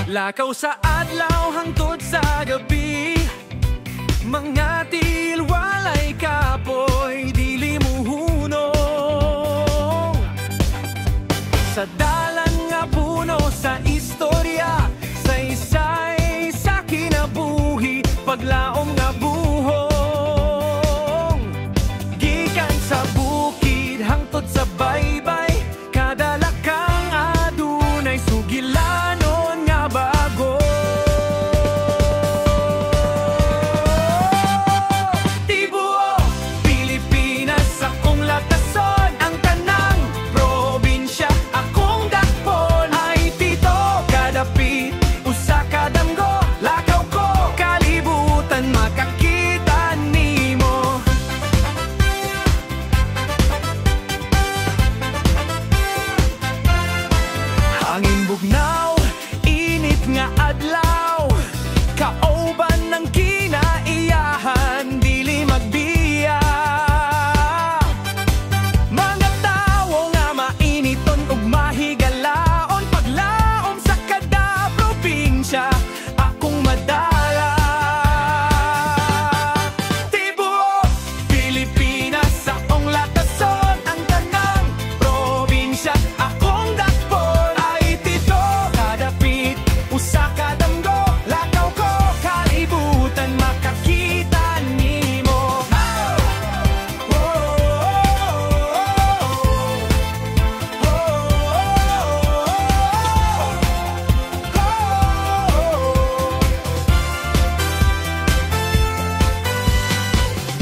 Lakaw sa adlaw hangtod sa gabi, mga tilwalay kapoy dili muhunong. Sa dalan nga puno sa istorya, saysay sa kinabuhi, paglaom nga buhong. Gikan sa bukid hangtod sa baybay, kada lakang adunay sugilanon nga bago. Tibuo, Pilipinas akong latason, ang tanang probinsya akong dakpon. Ay tito, kadapit, usa kadamgo, lakaw ko, kalibutan makakita nimo. Hangin bugnaw, init nga adlaw, kaoban ng kinaiyahan, dili magbiya. Mga tawo nga mainiton ug mahigalaon, paglaom sa kada probinsya akong madala. Tibuo, Pilipinas akong latason, ang tanang probinsya akong dakpon. Ay tito, kadapit, usa kadamgo, lakaw ko, kalibutan makakita nimo.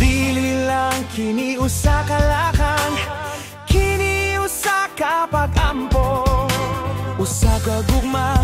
Dili lang kini usa ka lakang, kini usa ka pag-ampo, usa ka gugma